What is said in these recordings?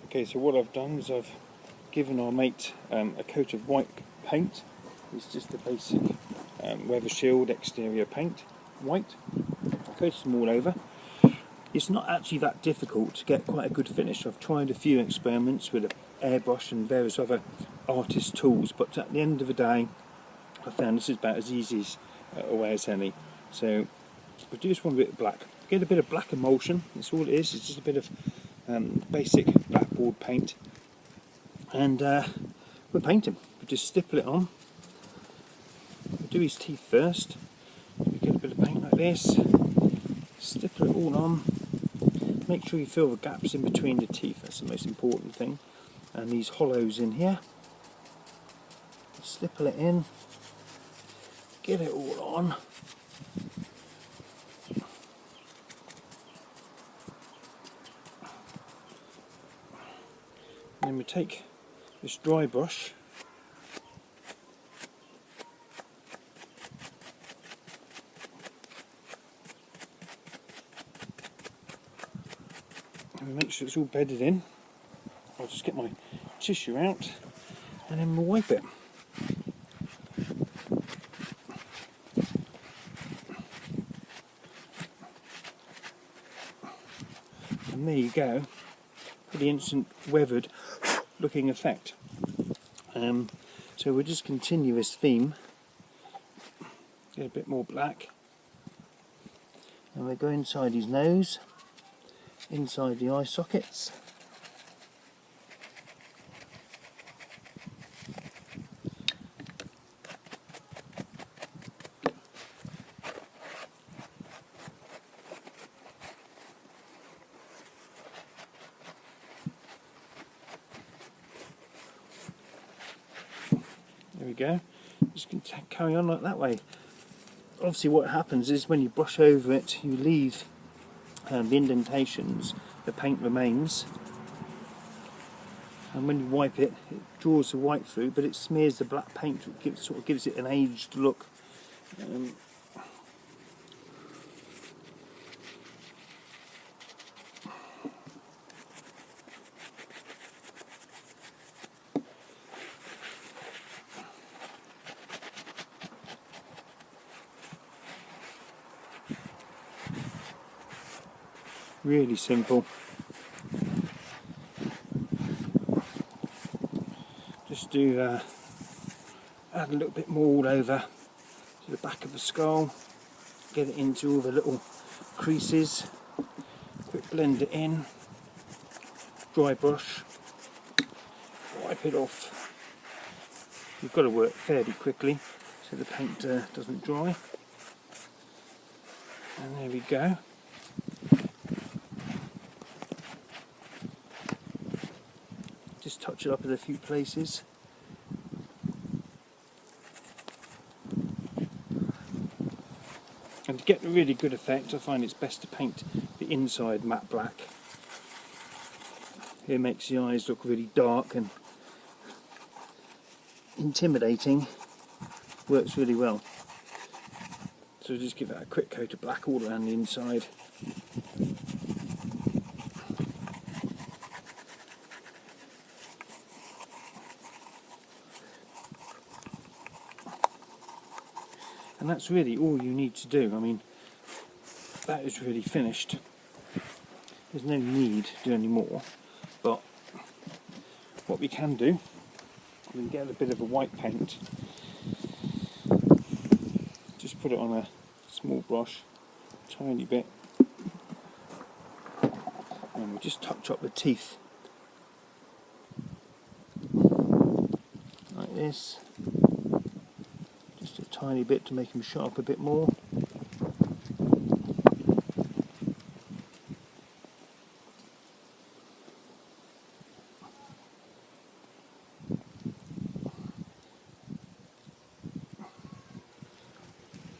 Okay, so what I've done is I've given our mate a coat of white paint. It's just the basic Weather Shield exterior paint, white. Coated them all over. It's not actually that difficult to get quite a good finish. I've tried a few experiments with an airbrush and various other artist tools, but at the end of the day I found this is about as easy a way as any. So we'll do this one bit of black. Get a bit of black emulsion, that's all it is. It's just a bit of basic blackboard paint, and we'll paint him. We'll just stipple it on. We'll do his teeth first. We get a bit of paint like this, stipple it all on. Make sure you fill the gaps in between the teeth, that's the most important thing, and these hollows in here. Stipple it in, get it all on. And then we take this dry brush and we make sure it's all bedded in. I'll just get my tissue out and then we'll wipe it. And there you go, for the instant weathered looking effect. So we'll just continue this theme, get a bit more black, and we'll go inside his nose, inside the eye sockets. There we go. Just can carry on like that way. Obviously what happens is when you brush over it, you leave the indentations, the paint remains, and when you wipe it, it draws the white through, but it smears the black paint, it sort of gives it an aged look. Really simple. Just do add a little bit more all over to the back of the skull, get it into all the little creases, quick blend it in, dry brush, wipe it off. You've got to work fairly quickly so the paint doesn't dry. And there we go. Just touch it up in a few places. And to get a really good effect, I find it's best to paint the inside matte black. It makes the eyes look really dark and intimidating. Works really well. So just give that a quick coat of black all around the inside. And that's really all you need to do. I mean, that is really finished. There's no need to do any more. But what we can do, we can get a bit of a white paint. Just put it on a small brush, tiny bit. And we'll just touch up the teeth. Like this. Just a tiny bit to make them show up a bit more.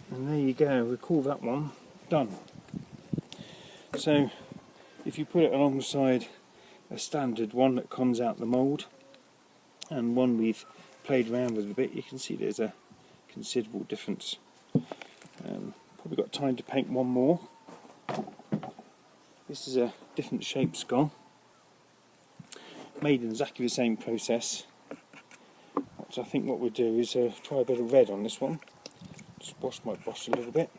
And there you go, we call that one done. So if you put it alongside a standard one that comes out the mould and one we've played around with a bit, you can see there's a considerable difference. Probably got time to paint one more. This is a different shape skull. made in exactly the same process. So I think what we'll do is try a bit of red on this one. Just wash my brush a little bit.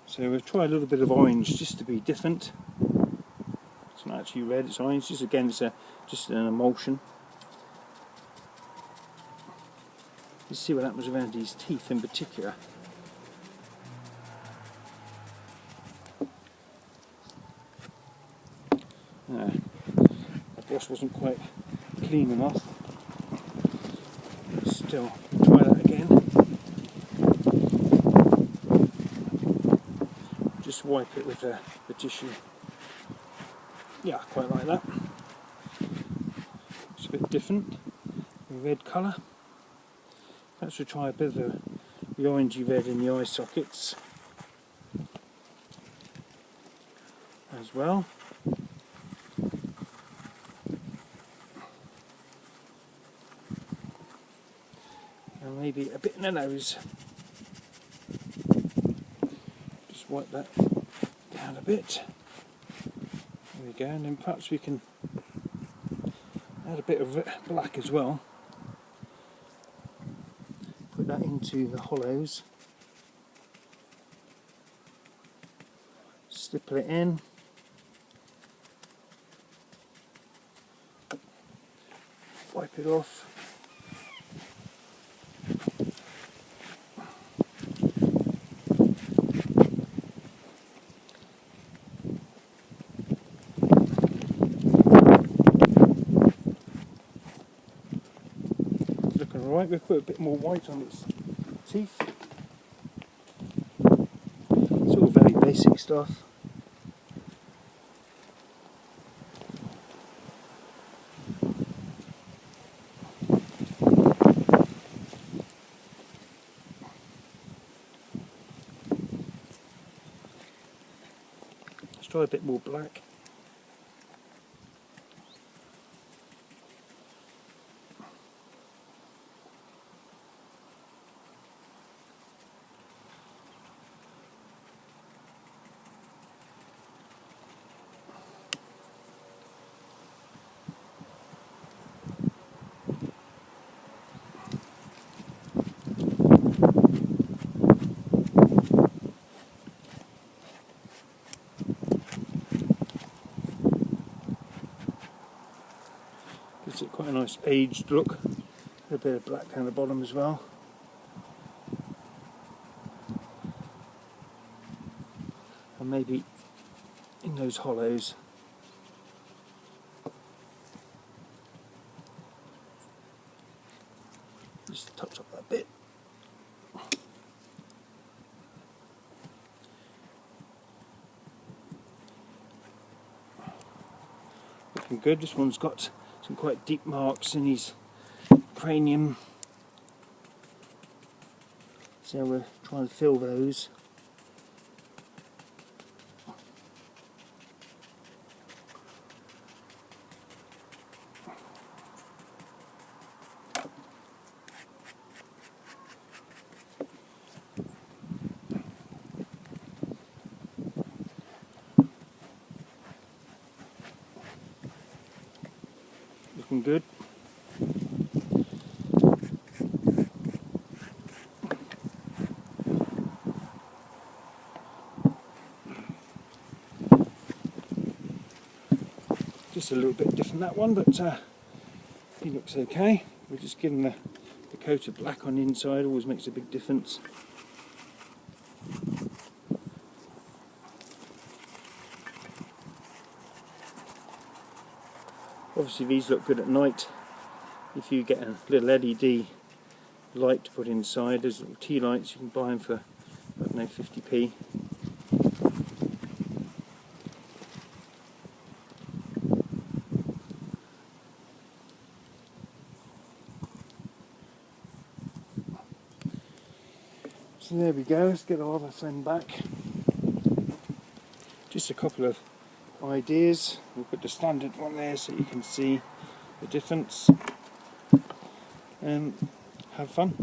So we'll try a little bit of orange just to be different. It's not actually red, it's orange. Just again, it's just an emulsion. Let's see what happens around these teeth in particular. The brush wasn't quite clean enough. Still, try that again. Just wipe it with the tissue. Yeah, I quite like that. It's a bit different. The red colour. Perhaps we'll try a bit of the orangey red in the eye sockets as well. And maybe a bit in the nose. Just wipe that down a bit. There we go, and then perhaps we can add a bit of black as well. Put that into the hollows. Stipple it in. Wipe it off. Looking alright, we'll put a bit more white on its teeth. It's all very basic stuff. Let's try a bit more black. Gives it quite a nice aged look. A bit of black down the bottom as well. And maybe in those hollows. Just touch up that bit. Looking good. This one's got some quite deep marks in his cranium. So we're trying to fill those. Looking good. Just a little bit different that one, but he looks okay. We'll just give him the coat of black on the inside, always makes a big difference. Obviously these look good at night. If you get a little LED light to put inside, there's little tea lights, you can buy them for, I don't know, 50p. So there we go, let's get our other friend back. Just a couple of ideas. We'll put the standard one there so you can see the difference. Have fun.